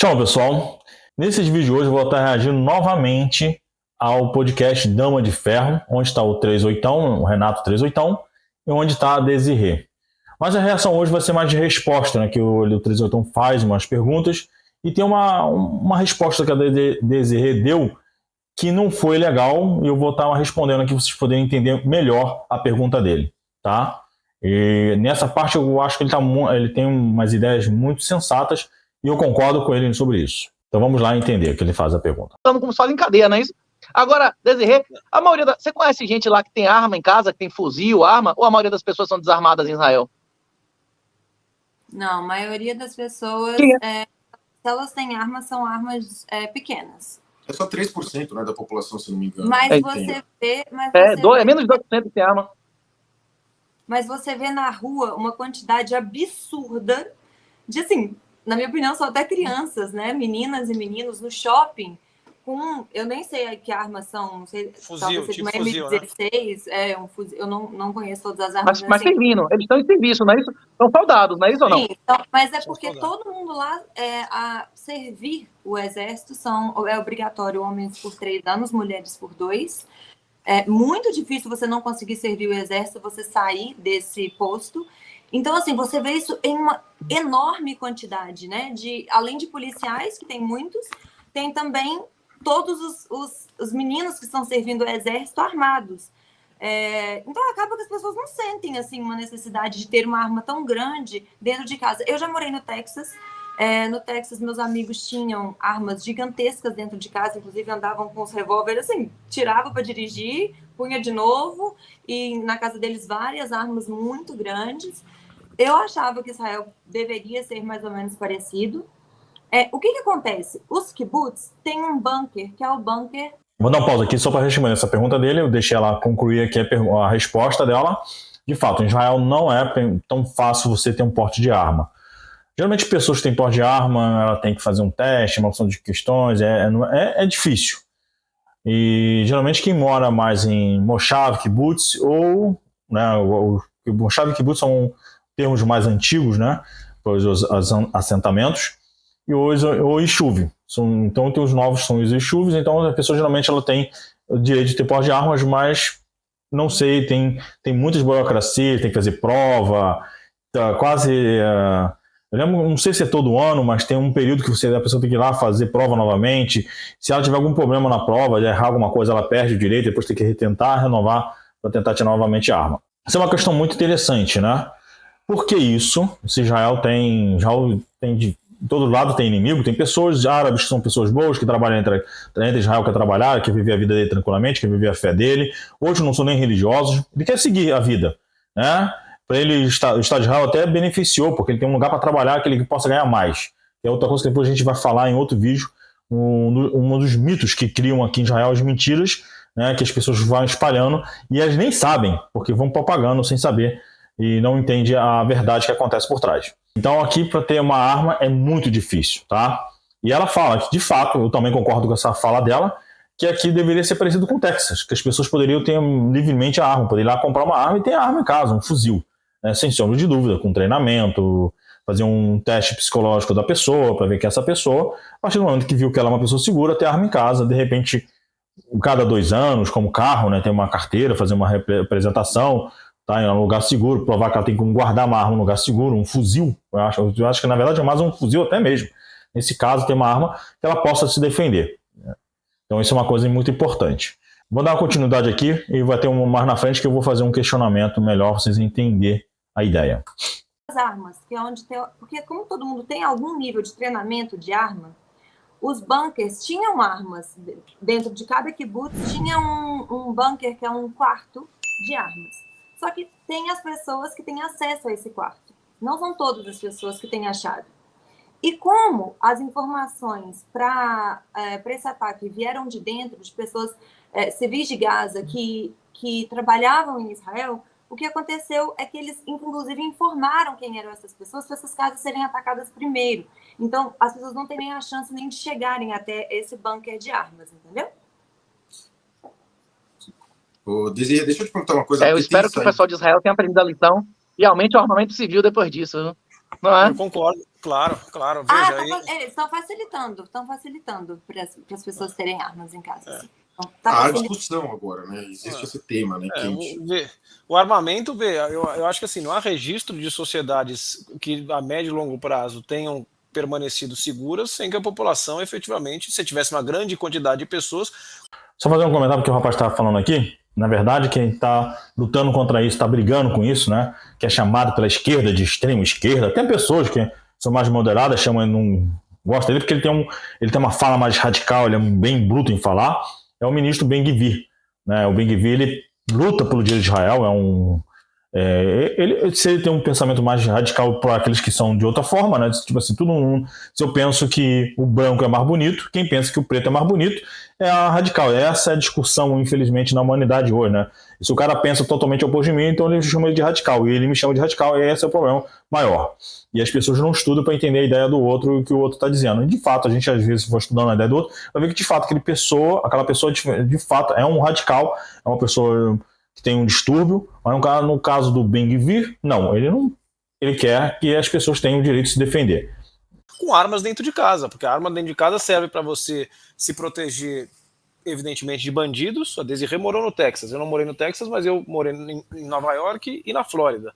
Então, pessoal, nesse vídeo de hoje eu vou estar reagindo novamente ao podcast Dama de Ferro, onde está o 38, o Renato 38, e onde está a Desirê. Mas a reação hoje vai ser mais de resposta, né? Que o 38 faz umas perguntas e tem uma resposta que a Desirê deu que não foi legal, e eu vou estar respondendo aqui para vocês poderem entender melhor a pergunta dele, tá? E nessa parte eu acho que ele tem umas ideias muito sensatas e eu concordo com ele sobre isso. Então vamos lá entender que ele faz a pergunta. Estamos como só em cadeia, não é isso? Agora, Desirê, você conhece gente lá que tem arma em casa, que tem fuzil, arma, ou a maioria das pessoas são desarmadas em Israel? Não, a maioria das pessoas, se elas têm armas, são armas pequenas. É só 3%, né, da população, se não me engano. Mas você vê... É menos de 2% que tem arma. Mas você vê na rua uma quantidade absurda de, assim, na minha opinião, são até crianças, né? Meninas e meninos no shopping com... Eu nem sei que armas são, não sei... Fuzil, tipo uma fuzil, M16, né? Um fuzil, eu não conheço todas as armas. Mas servindo, eles estão em serviço, não é isso? São soldados, não é isso ou não? Sim, então, mas é porque todo mundo lá, a servir o exército, é obrigatório homens por 3 anos, mulheres por 2. É muito difícil você não conseguir servir o exército, você sair desse posto. Então, assim, você vê isso em uma enorme quantidade, né? Além de policiais, que tem muitos, tem também todos os meninos que estão servindo o exército armados. Então, acaba que as pessoas não sentem, assim, uma necessidade de ter uma arma tão grande dentro de casa. Eu já morei no Texas. No Texas, meus amigos tinham armas gigantescas dentro de casa, inclusive andavam com os revólveres, assim, tirava para dirigir, punha de novo, e na casa deles várias armas muito grandes. Eu achava que Israel deveria ser mais ou menos parecido. O que acontece? Os kibbutz têm um bunker, que é o bunker... Vou dar uma pausa aqui só para responder essa pergunta dele, eu deixei ela concluir aqui a resposta dela. De fato, em Israel não é tão fácil você ter um porte de arma. Geralmente pessoas que têm porte de arma, ela tem que fazer um teste, uma opção de questões, é difícil. E geralmente quem mora mais em Moshav, Kibbutz, ou né, Moshav e Kibbutz são termos mais antigos, né, os assentamentos, e o Yishuv. Então tem os novos, são os Yishuvs, então a pessoa geralmente ela tem o direito de ter porte de armas, mas não sei, tem muitas burocracias, tem que fazer prova, tá quase... Eu lembro, não sei se é todo ano, mas tem um período que a pessoa tem que ir lá fazer prova novamente. Se ela tiver algum problema na prova, de errar alguma coisa, ela perde o direito, depois tem que tentar renovar para tentar tirar novamente a arma. Essa é uma questão muito interessante, né? Por que isso? Se Israel tem de todo lado tem inimigo, tem pessoas árabes que são pessoas boas, que trabalham entre Israel, quer trabalhar, quer viver a vida dele tranquilamente, quer viver a fé dele. Hoje não são nem religiosos, ele quer seguir a vida, né? Para ele, o Estado de Israel até beneficiou, porque ele tem um lugar para trabalhar que ele possa ganhar mais. É outra coisa que depois a gente vai falar em outro vídeo, um dos mitos que criam aqui em Israel, as mentiras, né, que as pessoas vão espalhando, e elas nem sabem, porque vão propagando sem saber, e não entendem a verdade que acontece por trás. Então aqui, para ter uma arma, é muito difícil, tá? E ela fala que, de fato, eu também concordo com essa fala dela, que aqui deveria ser parecido com o Texas, que as pessoas poderiam ter livremente a arma, poderiam ir lá comprar uma arma e ter a arma em casa, um fuzil. Sem sombra de dúvida, com treinamento, fazer um teste psicológico da pessoa, para ver que essa pessoa, a partir do momento que viu que ela é uma pessoa segura, ter arma em casa, de repente, cada 2 anos, como carro, né, ter uma carteira, fazer uma representação, tá, em um lugar seguro, provar que ela tem como guardar uma arma num lugar seguro, um fuzil, eu acho que na verdade é mais um fuzil até mesmo, nesse caso ter uma arma que ela possa se defender. Então isso é uma coisa muito importante. Vou dar uma continuidade aqui e vai ter mais na frente que eu vou fazer um questionamento melhor para vocês entenderem a ideia. As armas, que é onde tem... Porque como todo mundo tem algum nível de treinamento de arma, os bunkers tinham armas. Dentro de cada kibbutz tinha um bunker que é um quarto de armas. Só que tem as pessoas que têm acesso a esse quarto. Não são todas as pessoas que têm a chave. E como as informações para esse ataque vieram de dentro, de pessoas civis de Gaza que trabalhavam em Israel, o que aconteceu é que eles, inclusive, informaram quem eram essas pessoas para essas casas serem atacadas primeiro. Então, as pessoas não têm nem a chance nem de chegarem até esse bunker de armas, entendeu? Desirê, deixa eu te perguntar uma coisa. Eu espero que o pessoal de Israel tenha aprendido a lição e aumente o armamento civil depois disso. Não é? Eu concordo Claro. Veja, eles estão facilitando para as pessoas terem armas em casa. É. Então, Há discussão agora, né? Existe esse tema, né? Quente. O armamento, eu acho que assim, não há registro de sociedades que a médio e longo prazo tenham permanecido seguras sem que a população efetivamente, se tivesse uma grande quantidade de pessoas... Só fazer um comentário que o rapaz estava falando aqui. Na verdade, quem está lutando contra isso, está brigando com isso, né? Que é chamado pela esquerda de extrema esquerda. Tem pessoas que são mais moderadas, chamam ele, não gosta dele porque ele tem uma fala mais radical, ele é bem bruto em falar. É o ministro Ben-Gvir, né? O Ben-Gvir, ele luta pelo direito de Israel, se ele tem um pensamento mais radical para aqueles que são de outra forma, né? Tipo assim, se eu penso que o branco é mais bonito, quem pensa que o preto é mais bonito é a radical. Essa é a discussão, infelizmente, na humanidade hoje, né? E se o cara pensa totalmente oposto de mim, então ele chama ele de radical, e ele me chama de radical, e esse é o problema maior. E as pessoas não estudam para entender a ideia do outro e o que o outro está dizendo. E de fato, a gente às vezes, se for estudando a ideia do outro, vai ver que de fato aquela pessoa de fato é um radical, é uma pessoa que tem um distúrbio, mas no caso do Ben-Gvir, ele quer que as pessoas tenham o direito de se defender. Com armas dentro de casa, porque a arma dentro de casa serve para você se proteger, evidentemente, de bandidos. A Desirê morou no Texas, eu não morei no Texas, mas eu morei em Nova York e na Flórida.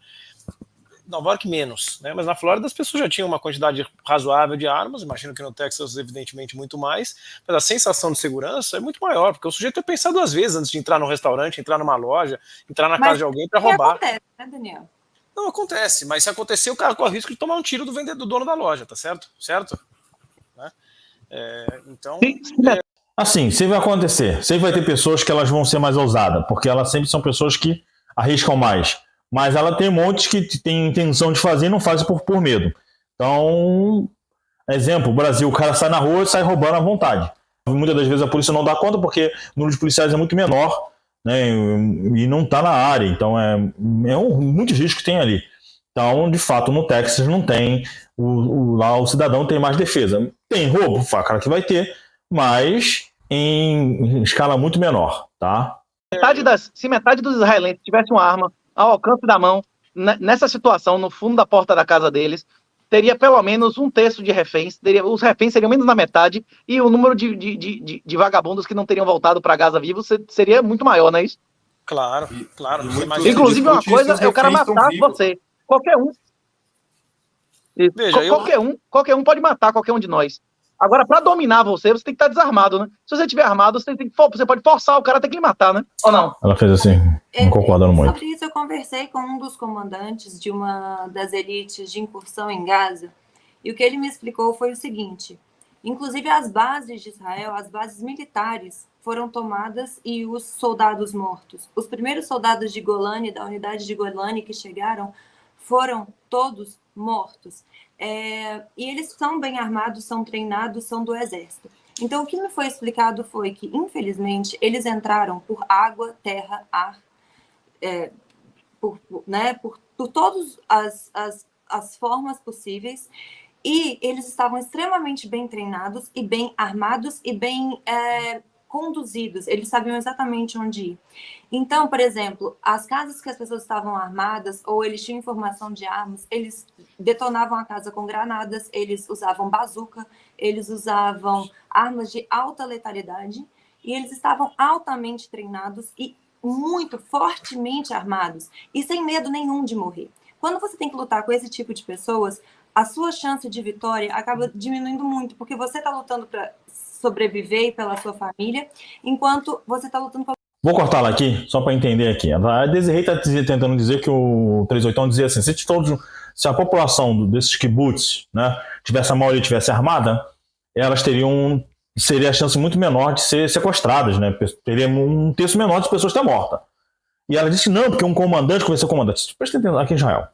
Nova York menos, né? Mas na Flórida as pessoas já tinham uma quantidade razoável de armas, imagino que no Texas evidentemente muito mais, mas a sensação de segurança é muito maior, porque o sujeito tem que pensar 2 vezes antes de entrar num restaurante, entrar numa loja, entrar na casa de alguém para roubar. Acontece, né, Daniel? Não acontece, mas se acontecer, o cara corre o risco de tomar um tiro do dono da loja, tá certo? Né? Então... Assim, sempre vai acontecer. Sempre vai ter pessoas que elas vão ser mais ousadas, porque elas sempre são pessoas que arriscam mais. Mas ela tem montes que tem intenção de fazer e não fazem por medo. Então, exemplo, o Brasil, o cara sai na rua e sai roubando à vontade. Muitas das vezes a polícia não dá conta porque o número de policiais é muito menor, né, e não está na área. Então, muitos riscos que tem ali. Então, de fato, no Texas não tem. Lá o cidadão tem mais defesa. Tem roubo, cara, que vai ter, mas em escala muito menor, tá? Se metade dos israelenses tivesse uma arma ao alcance da mão, nessa situação, no fundo da porta da casa deles, teria pelo menos 1/3 de reféns, os reféns seriam menos da metade, e o número de vagabundos que não teriam voltado para Gaza vivos seria muito maior, não é isso? Claro. Inclusive, uma coisa é o cara matar você. Qualquer um. Veja, qualquer um pode matar qualquer um de nós. Agora, para dominar você tem que estar desarmado, né? Se você estiver armado, você pode forçar o cara a ter que lhe matar, né? Ou não? Ela fez assim, não concordando muito. Sobre isso, eu conversei com um dos comandantes de uma das elites de incursão em Gaza, e o que ele me explicou foi o seguinte: inclusive as bases de Israel, as bases militares, foram tomadas e os soldados mortos. Os primeiros soldados de Golani, da unidade de Golani que chegaram, foram todos mortos. E eles são bem armados, são treinados, são do exército. Então, o que me foi explicado foi que, infelizmente, eles entraram por água, terra, ar, por todas as formas possíveis, e eles estavam extremamente bem treinados e bem armados e bem conduzidos, eles sabiam exatamente onde ir. Então, por exemplo, as casas que as pessoas estavam armadas, ou eles tinham informação de armas, eles detonavam a casa com granadas, eles usavam bazuca, eles usavam armas de alta letalidade, e eles estavam altamente treinados e muito fortemente armados, e sem medo nenhum de morrer. Quando você tem que lutar com esse tipo de pessoas, a sua chance de vitória acaba diminuindo muito, porque você está lutando para sobreviver e pela sua família, enquanto você está lutando com... Vou cortar lá aqui, só para entender aqui. A Desirê está tentando dizer que o 381 dizia assim, se a população desses kibbutz, né, a maioria tivesse armada, elas seria a chance muito menor de ser sequestradas, né? Teria 1/3 menor de pessoas ter mortas. E ela disse não, porque um comandante conheceu o comandante. Presta atenção, aqui em Israel.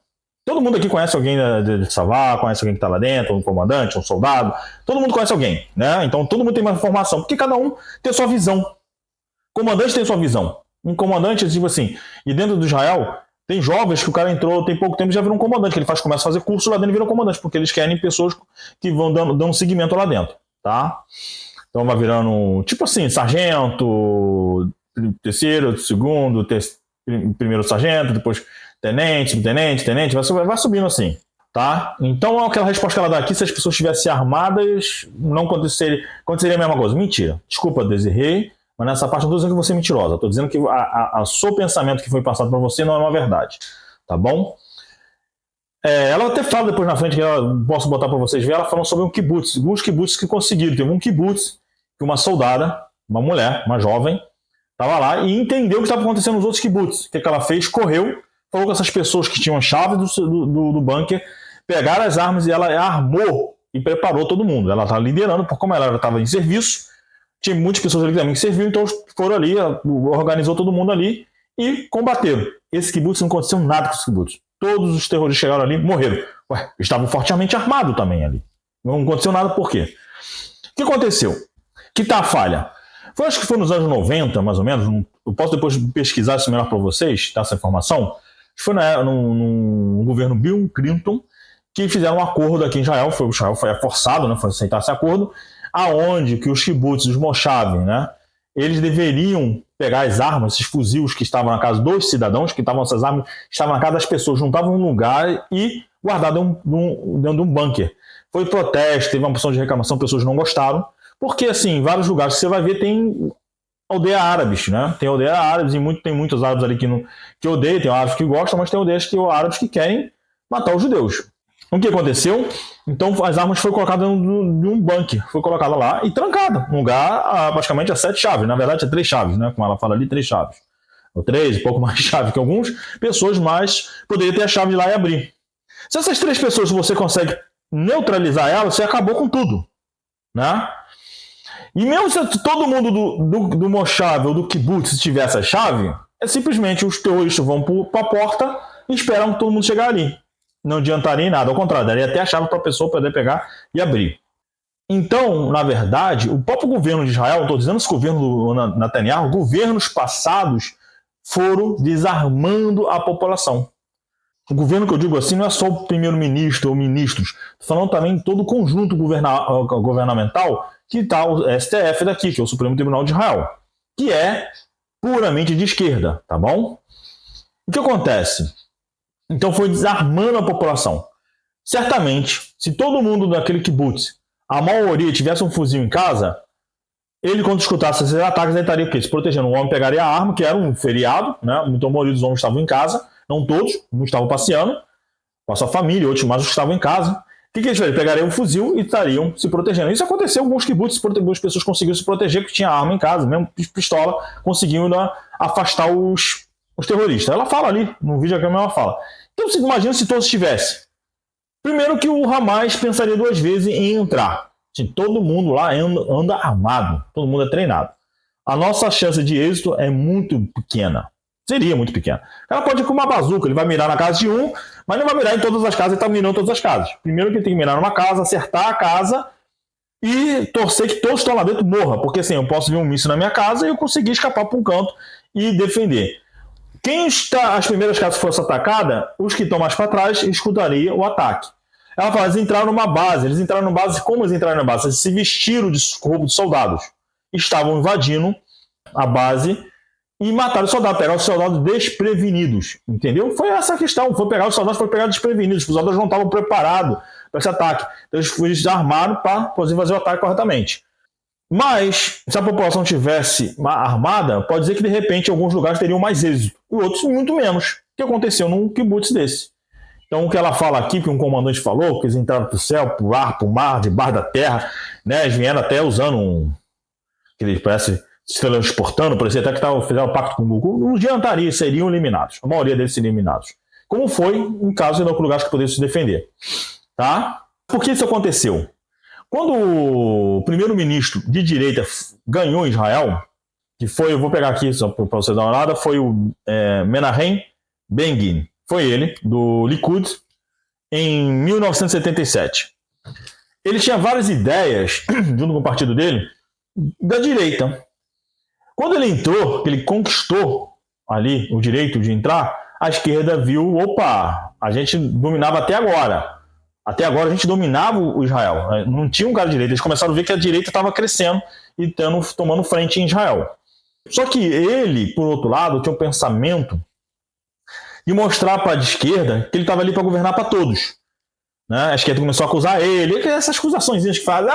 Todo mundo aqui conhece alguém de Savá, conhece alguém que está lá dentro, um comandante, um soldado. Todo mundo conhece alguém, né? Então todo mundo tem mais informação, porque cada um tem sua visão. O comandante tem sua visão. Um comandante, tipo assim, e dentro do Israel, tem jovens que o cara entrou, tem pouco tempo e já virou um comandante, que ele começa a fazer curso lá dentro e vira um comandante, porque eles querem pessoas que vão dando seguimento lá dentro, tá? Então vai virando, tipo assim, sargento, terceiro, segundo, primeiro sargento, depois tenente, vai subindo assim, Tá? Então, aquela resposta que ela dá aqui, se as pessoas estivessem armadas, não aconteceria a mesma coisa. Mentira. Desculpa, Desirê, mas nessa parte eu não estou dizendo que você é mentirosa. Estou dizendo que o seu pensamento que foi passado para você não é uma verdade. Tá bom? Ela até fala depois na frente, que eu posso botar para vocês verem, ela falando sobre um kibbutz. Alguns kibbutz que conseguiram. Teve um kibbutz que uma soldada, uma mulher, uma jovem, estava lá e entendeu o que estava acontecendo nos outros kibbutz. O que ela fez? Correu, falou com essas pessoas que tinham a chave do bunker, pegaram as armas e ela armou e preparou todo mundo. Ela estava liderando, porque como ela estava em serviço, tinha muitas pessoas ali também que serviam, então foram ali, organizou todo mundo ali e combateram. Esse kibbutz não aconteceu nada com esse kibbutz. Todos os terroristas chegaram ali e morreram. Estavam fortemente armados também ali. Não aconteceu nada por quê? O que aconteceu? Que tá a falha? Acho que foi nos anos 90, mais ou menos. Eu posso depois pesquisar isso melhor para vocês, tá, essa informação. Foi no governo Bill Clinton que fizeram um acordo aqui em Israel. Israel foi forçado, né, foi aceitar esse acordo, aonde que os kibbutz, os moshavim, né, eles deveriam pegar as armas, esses fuzis que estavam na casa dos cidadãos, que estavam essas armas, estavam na casa das pessoas, juntavam em um lugar e guardavam dentro de um bunker. Foi protesto, teve uma porção de reclamação, pessoas não gostaram, porque assim, em vários lugares que você vai ver tem aldeia árabes, né? Tem aldeia árabes e tem muitos árabes ali que odeiam, tem árabes que gostam, mas tem aldeias árabes que querem matar os judeus. O que aconteceu? Então as armas foram colocadas de um bunker, foi colocada lá e trancada, um lugar praticamente a 7 chaves, na verdade é 3 chaves, né? Como ela fala ali, 3 chaves. Ou 3, um pouco mais chaves que alguns, pessoas mais poderiam ter a chave de lá e abrir. Se essas 3 pessoas você consegue neutralizar elas, você acabou com tudo, né? E mesmo se todo mundo do Moshav ou do Kibbutz tivesse a chave, simplesmente os terroristas vão para a porta e esperam todo mundo chegar ali. Não adiantaria em nada, ao contrário, daria até a chave para a pessoa poder pegar e abrir. Então, na verdade, o próprio governo de Israel, estou dizendo esse governo do Netanyahu, governos passados foram desarmando a população. O governo que eu digo assim não é só o primeiro-ministro ou ministros, estou falando também todo o conjunto governamental que está o STF daqui, que é o Supremo Tribunal de Israel, que é puramente de esquerda, tá bom? O que acontece? Então foi desarmando a população. Certamente, se todo mundo daquele kibbutz, a maioria tivesse um fuzil em casa, ele quando escutasse esses ataques, ele estaria o quê? Se protegendo. O homem pegaria a arma, que era um feriado, né? Então a maioria dos homens estavam em casa, não todos, uns estavam passeando com a sua família, outros mais estavam em casa. O que eles fariam? Pegariam um fuzil e estariam se protegendo. Isso aconteceu em alguns kibbutz, algumas pessoas conseguiram se proteger porque tinha arma em casa, mesmo pistola, conseguiam afastar os terroristas. Ela fala ali, no vídeo que ela fala. Então você imagina se todos tivessem. Primeiro que o Hamas pensaria 2 vezes em entrar. Assim, todo mundo lá anda armado, todo mundo é treinado. A nossa chance de êxito é muito pequena. Seria muito pequena. Ela pode ir com uma bazuca, ele vai mirar na casa de um, mas não vai mirar em todas as casas, ele está mirando em todas as casas. Primeiro que ele tem que mirar numa casa, acertar a casa e torcer que todos que estão lá dentro morram. Porque assim, eu posso ver um míssil na minha casa e eu conseguir escapar para um canto e defender. As primeiras casas que fossem atacadas, os que estão mais para trás escutariam o ataque. Ela fala, eles entraram numa base. Eles entraram numa base, como eles entraram na base? Eles se vestiram de roubo de soldados. Estavam invadindo a base e mataram os soldados, pegaram os soldados desprevenidos. Entendeu? Foi essa a questão. Foi pegar os soldados, foi pegar desprevenidos. Os soldados não estavam preparados para esse ataque. Então eles armaram para poder fazer o ataque corretamente. Mas, se a população tivesse armada, pode dizer que de repente alguns lugares teriam mais êxito e outros muito menos. O que aconteceu num kibbutz desse? Então, o que ela fala aqui, que um comandante falou, que eles entraram para o céu, para o ar, para o mar, debaixo da terra, né? Eles vieram até usando que eles parece se transportando, parecia até que fizeram pacto com o Goku. Não adiantaria, seriam eliminados. A maioria deles seriam eliminados. Como foi em caso de lugares que poderiam se defender. Tá? Por que isso aconteceu? Quando o primeiro-ministro de direita ganhou em Israel, que foi, eu vou pegar aqui só para você dar uma olhada, foi o Menahem Begin. Foi ele, do Likud, em 1977. Ele tinha várias ideias, junto com o partido dele, da direita. Quando ele entrou, ele conquistou ali o direito de entrar, a esquerda viu, opa, a gente dominava até agora. Até agora a gente dominava o Israel. Não tinha um cara de direita. Eles começaram a ver que a direita estava crescendo e tomando frente em Israel. Só que ele, por outro lado, tinha um pensamento de mostrar para a esquerda que ele estava ali para governar para todos. né? A esquerda começou a acusar ele, essas acusações que fazem,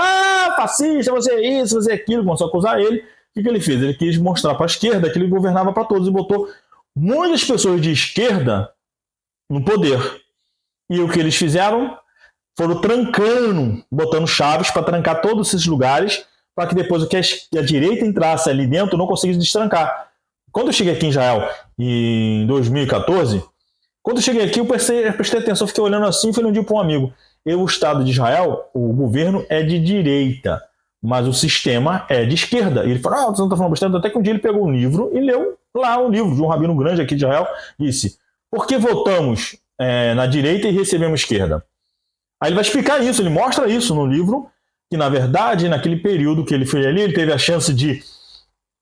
fascista, você é isso, você é aquilo, começou a acusar ele. O que ele fez? Ele quis mostrar para a esquerda que ele governava para todos e botou muitas pessoas de esquerda no poder. E o que eles fizeram? Foram trancando, botando chaves para trancar todos esses lugares, para que depois o que a direita entrasse ali dentro não conseguisse destrancar. Quando eu cheguei aqui em Israel, em 2014, quando eu cheguei aqui, eu prestei atenção, fiquei olhando assim e falei um dia para um amigo, o Estado de Israel, o governo é de direita, mas o sistema é de esquerda. E ele falou, você não está falando besteira? Até que um dia ele pegou um livro e leu lá um livro de um rabino grande aqui de Israel, disse, por que votamos na direita e recebemos esquerda? Aí ele vai explicar isso, ele mostra isso no livro, que na verdade, naquele período que ele foi ali, ele teve a chance de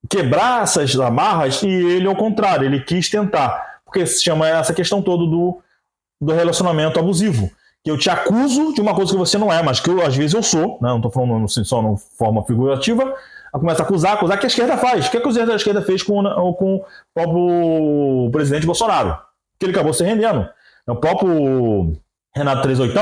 quebrar essas amarras e ele, ao contrário, ele quis tentar, porque se chama essa questão toda do relacionamento abusivo, que eu te acuso de uma coisa que você não é, mas que às vezes eu sou, né? Não estou falando só de forma figurativa, começa a acusar que a esquerda faz. O que a esquerda fez com o próprio presidente Bolsonaro? Que ele acabou se rendendo. O próprio Renato 38,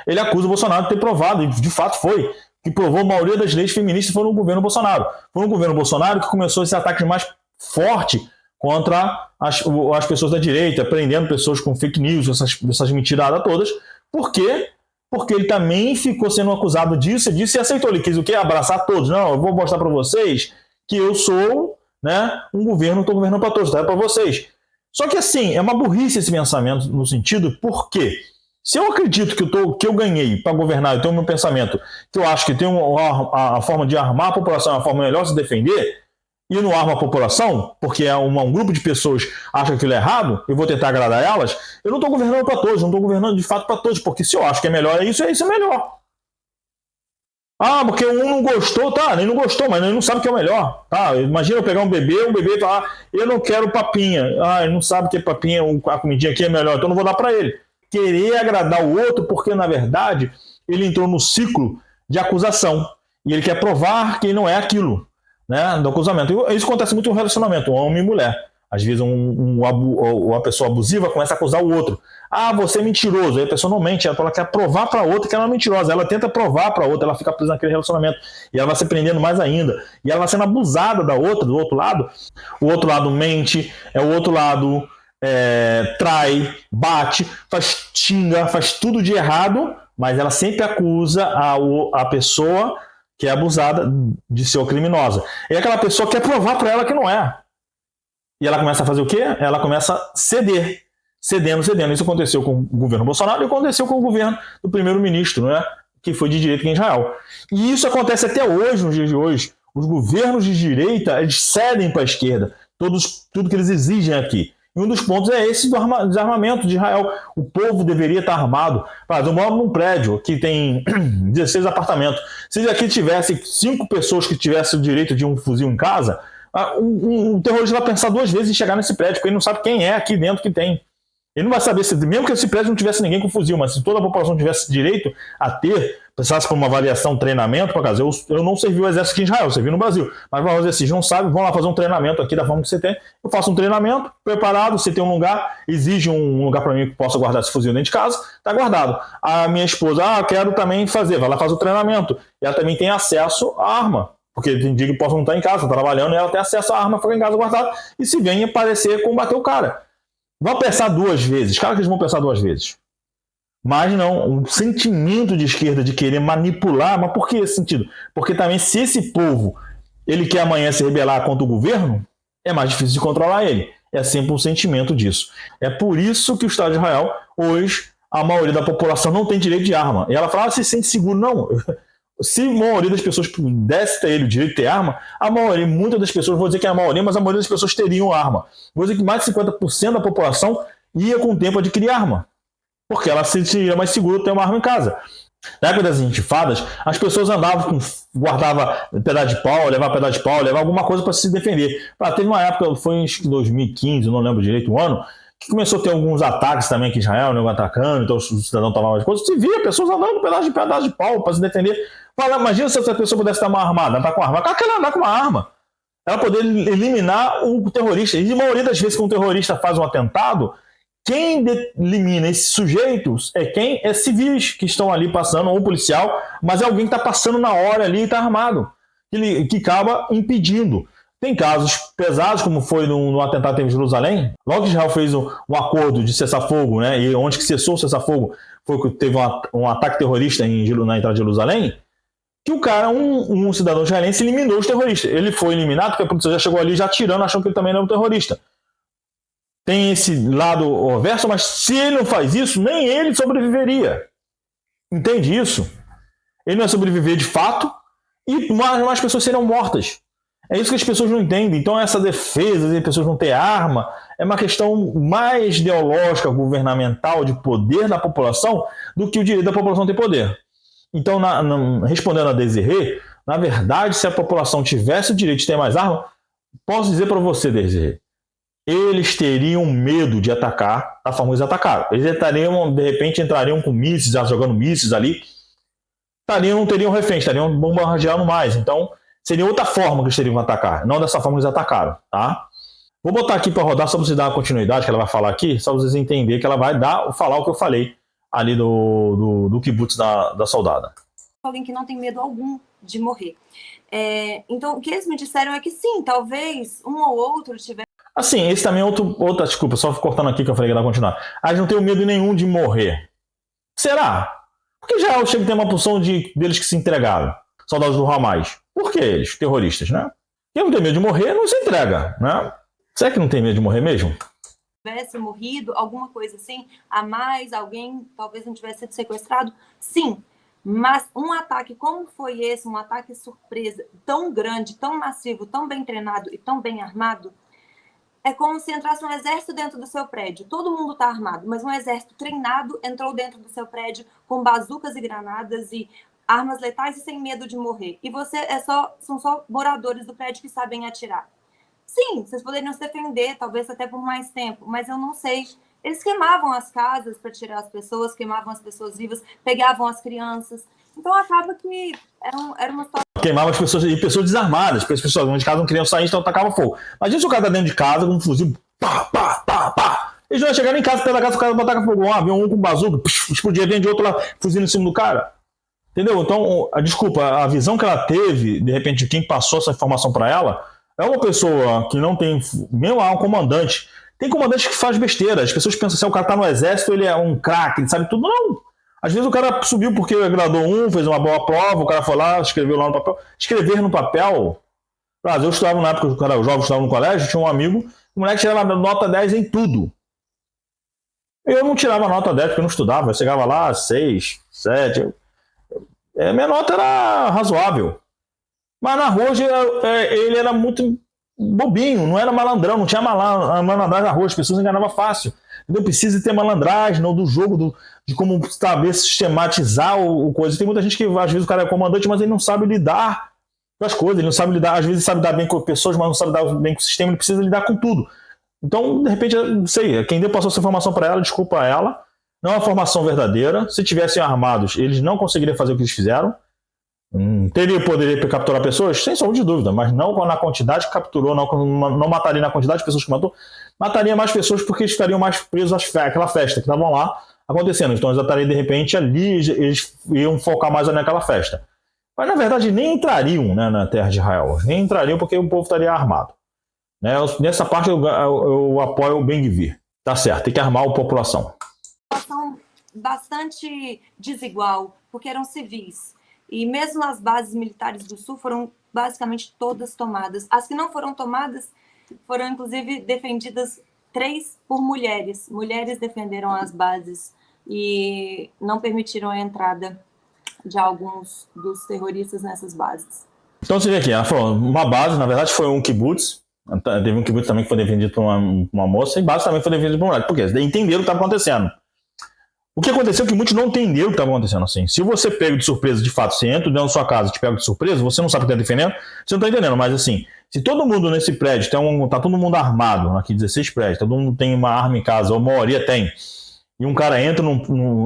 ele acusa o Bolsonaro de ter provado, e de fato foi, que provou a maioria das leis feministas foram no governo Bolsonaro. Foi no governo Bolsonaro que começou esse ataque mais forte contra as pessoas da direita, prendendo pessoas com fake news, essas mentiradas todas. Por quê? Porque ele também ficou sendo acusado disso e aceitou. Ele quis o quê? Abraçar todos. Não, eu vou mostrar para vocês que eu sou, né, um governo, estou governando para todos, tá? É para vocês. Só que assim, é uma burrice esse pensamento no sentido, por quê? Se eu acredito que eu ganhei para governar, eu tenho o meu pensamento, que eu acho que tem a forma de armar a população, a forma melhor de se defender, e não arma a população, porque um grupo de pessoas acha aquilo é errado, eu vou tentar agradar elas, eu não estou governando para todos, não estou governando de fato para todos, porque se eu acho que é melhor isso é melhor. Porque um não gostou, tá, nem não gostou, mas ele não sabe o que é o melhor. Tá? Imagina eu pegar um bebê falar, eu não quero papinha. Ele não sabe que papinha, a comidinha aqui é melhor, então eu não vou dar para ele. Querer agradar o outro, porque na verdade ele entrou no ciclo de acusação e ele quer provar que ele não é aquilo, né, do acusamento. Isso acontece muito no relacionamento, homem e mulher. Às vezes uma pessoa abusiva começa a acusar o outro. Você é mentiroso. Aí a pessoa não mente, ela quer provar para a outra que ela é mentirosa. Ela tenta provar para a outra, ela fica presa naquele relacionamento. E ela vai se prendendo mais ainda. E ela vai sendo abusada do outro lado. O outro lado mente, o outro lado trai, bate, xinga, faz tudo de errado, mas ela sempre acusa a pessoa que é abusada de ser criminosa. E aquela pessoa quer provar para ela que não é. E ela começa a fazer o quê? Ela começa a ceder. Cedendo. Isso aconteceu com o governo Bolsonaro e aconteceu com o governo do primeiro-ministro, né? Que foi de direita em Israel. E isso acontece até hoje, nos dias de hoje. Os governos de direita, eles cedem para a esquerda. Tudo que eles exigem aqui. E um dos pontos é esse do desarmamento de Israel. O povo deveria estar armado. Eu moro num prédio que tem 16 apartamentos. Se aqui tivesse 5 pessoas que tivessem o direito de um fuzil em casa, um terrorista vai pensar 2 vezes em chegar nesse prédio, porque ele não sabe quem é aqui dentro que tem. Ele não vai saber, mesmo que esse prédio não tivesse ninguém com fuzil, mas se toda a população tivesse direito a ter, precisasse por uma avaliação, treinamento, por acaso, eu não servi o exército aqui em Israel, eu servi no Brasil, mas vamos dizer, se não sabe, vão lá fazer um treinamento aqui da forma que você tem, eu faço um treinamento, preparado, você tem um lugar, exige um lugar para mim que possa guardar esse fuzil dentro de casa, está guardado. A minha esposa, quero também fazer, vai lá fazer o treinamento, e ela também tem acesso à arma, porque tem dia que posso não estar em casa, trabalhando, e ela tem acesso à arma, fica em casa guardada, e se vem aparecer, combater o cara. Vão pensar 2 vezes, claro que eles vão pensar 2 vezes. Mas não, um sentimento de esquerda de querer manipular, mas por que esse sentido? Porque também se esse povo ele quer amanhã se rebelar contra o governo, é mais difícil de controlar ele. É sempre um sentimento disso. É por isso que o Estado de Israel, hoje, a maioria da população não tem direito de arma. E ela fala, se sente seguro. Não. Se a maioria das pessoas pudesse ter ele o direito de ter arma, muitas das pessoas, vou dizer que é a maioria, mas a maioria das pessoas teriam arma. Vou dizer que mais de 50% da população ia com o tempo adquirir arma. Porque ela se sentiria mais segura ter uma arma em casa. Na época das intifadas, as pessoas andavam guardavam pedaço de pau, levavam alguma coisa para se defender. Teve uma época, foi em 2015, não lembro direito o ano, que começou a ter alguns ataques também aqui em Israel, né, atacando, então os cidadãos tomavam as coisas. Se via pessoas andando com pedaço de pau para se defender. Imagina se essa pessoa pudesse estar armada, andar com uma arma. Claro que ela andar com uma arma. Ela poder eliminar o terrorista. E a maioria das vezes que um terrorista faz um atentado, quem elimina esses sujeitos é civis que estão ali passando, ou policial, mas é alguém que está passando na hora ali e está armado, que acaba impedindo. Tem casos pesados, como foi no atentado em Jerusalém. Logo que Israel fez um acordo de cessar-fogo, né, e onde que cessou o cessar-fogo foi que teve um ataque terrorista na entrada de Jerusalém, que o cara, um cidadão israelense, eliminou os terroristas. Ele foi eliminado porque a polícia já chegou ali já atirando, achando que ele também não era um terrorista. Tem esse lado oposto, mas se ele não faz isso, nem ele sobreviveria. Entende isso? Ele não ia sobreviver de fato e mais pessoas seriam mortas. É isso que as pessoas não entendem. Então essa defesa de pessoas não ter arma é uma questão mais ideológica, governamental, de poder da população, do que o direito da população ter poder. Então, respondendo a Desirê, na verdade, se a população tivesse o direito de ter mais arma, posso dizer para você, Desirê, eles teriam medo de atacar da forma que eles atacaram. Eles de repente, entrariam com mísseis, jogando mísseis ali, não teriam reféns, estariam bombardeando mais. Então, seria outra forma que eles teriam que atacar, não dessa forma que eles atacaram, tá? Vou botar aqui para rodar, só para você dar uma continuidade, que ela vai falar aqui, só para vocês entenderem que ela vai falar o que eu falei ali do kibutz da soldada. Alguém que não tem medo algum de morrer. Então, o que eles me disseram é que sim, talvez um ou outro tivesse... Assim, esse também é outra desculpa, só cortando aqui que eu falei que ia dar continuar. A gente não tem medo nenhum de morrer. Será? Porque já chega a ter uma porção deles que se entregaram. Soldados do Hamas. Por que eles? Terroristas, né? Quem não tem medo de morrer não se entrega, né? Será que não tem medo de morrer mesmo? Tivesse morrido, alguma coisa assim, a mais, alguém talvez não tivesse sido sequestrado, sim. Mas um ataque como foi esse, um ataque surpresa, tão grande, tão massivo, tão bem treinado e tão bem armado, é como se entrasse um exército dentro do seu prédio. Todo mundo está armado, mas um exército treinado entrou dentro do seu prédio com bazucas e granadas e armas letais e sem medo de morrer. E são só moradores do prédio que sabem atirar. Sim, vocês poderiam se defender, talvez até por mais tempo, mas eu não sei. Eles queimavam as casas para tirar as pessoas, queimavam as pessoas vivas, pegavam as crianças. Então acaba que era uma situação... Queimavam as pessoas, e pessoas desarmadas, porque as pessoas dentro de casa não queriam sair, então tacavam fogo. Imagina se o cara tá dentro de casa com um fuzil, pá, pá, pá, pá. Eles não iam chegar em casa, perto da casa, o cara botar fogo. Um avião, um com bazuca, explodia dentro de outro lá, fuzil em cima do cara. Entendeu? Então, a visão que ela teve, de repente, de quem passou essa informação para ela, é uma pessoa que não tem, mesmo um comandante. Tem comandante que faz besteira. As pessoas pensam assim, o cara tá no exército, ele é um craque, ele sabe tudo. Não. Às vezes o cara subiu porque agradou fez uma boa prova, o cara foi lá, escreveu lá no papel. Escrever no papel... Eu estudava na época, o jovem estudava no colégio, tinha um amigo, o moleque tirava nota 10 em tudo. Eu não tirava nota 10 porque eu não estudava, eu chegava lá 6, 7... minha nota era razoável. Mas na rua ele era muito bobinho, não era malandrão, não tinha malandragem na rua, as pessoas enganavam fácil. Então precisa ter malandragem do jogo, de como saber sistematizar o coisa. Tem muita gente que às vezes o cara é comandante, mas ele não sabe lidar com as coisas, ele não sabe lidar, às vezes sabe lidar bem com pessoas, mas não sabe lidar bem com o sistema, ele precisa lidar com tudo. Então, de repente, não sei, quem passou essa informação para ela, desculpa ela, não é uma formação verdadeira. Se tivessem armados, eles não conseguiriam fazer o que eles fizeram. Poderia capturar pessoas? Sem sombra de dúvida, mas não na quantidade que capturou, não mataria na quantidade de pessoas que matou, mataria mais pessoas porque estariam mais presos àquela festa que estavam lá acontecendo. Então eles estariam de repente ali, eles iam focar mais naquela festa. Mas na verdade nem entrariam, né, na terra de Israel, nem entrariam porque o povo estaria armado. Né? Nessa parte eu apoio o Ben-Gvir. Tá certo, tem que armar a população. Bastante desigual, porque eram civis. E mesmo as bases militares do Sul foram basicamente todas tomadas. As que não foram tomadas foram, inclusive, defendidas 3 por mulheres. Mulheres defenderam as bases e não permitiram a entrada de alguns dos terroristas nessas bases. Então você vê aqui, ela falou, uma base, na verdade, foi um kibutz. Teve um kibutz também que foi defendido por uma moça, e base também foi defendido por uma mulher. Por quê? Entenderam o que estava acontecendo. O que aconteceu é que muitos não entenderam o que estava acontecendo assim. Se você pega de surpresa, de fato, você entra dentro da sua casa e te pega de surpresa, você não sabe o que está defendendo, você não está entendendo. Mas assim, se todo mundo nesse prédio, tá todo mundo armado, aqui 16 prédios, todo mundo tem uma arma em casa, ou a maioria tem, e um cara entra,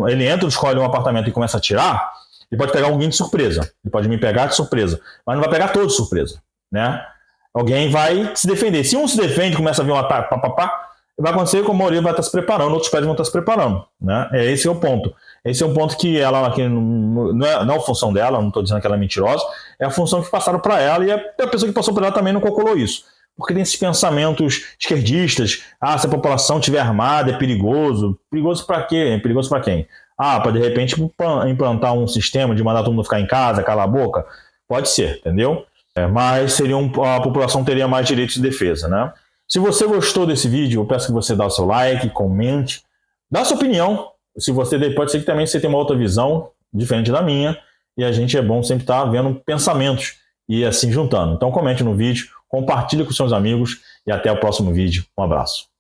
ele entra, escolhe um apartamento e começa a atirar, ele pode pegar alguém de surpresa, ele pode me pegar de surpresa, mas não vai pegar todos de surpresa, né? Alguém vai se defender. Se um se defende, começa a vir um ataque, vai acontecer que a maioria vai estar se preparando, outros prédios vão estar se preparando, né? Esse é o ponto. Esse é um ponto que ela aqui não é a função dela, não estou dizendo que ela é mentirosa, é a função que passaram para ela e a pessoa que passou por ela também não calculou isso. Porque tem esses pensamentos esquerdistas, se a população estiver armada é perigoso. Perigoso para quê? Perigoso para quem? Para de repente implantar um sistema de mandar todo mundo ficar em casa, calar a boca? Pode ser, entendeu? Mas a população teria mais direitos de defesa, né? Se você gostou desse vídeo, eu peço que você dê o seu like, comente, dá a sua opinião. Se você pode ser que também você tenha uma outra visão diferente da minha, e a gente é bom sempre estar vendo pensamentos e assim juntando. Então comente no vídeo, compartilhe com seus amigos e até o próximo vídeo. Um abraço.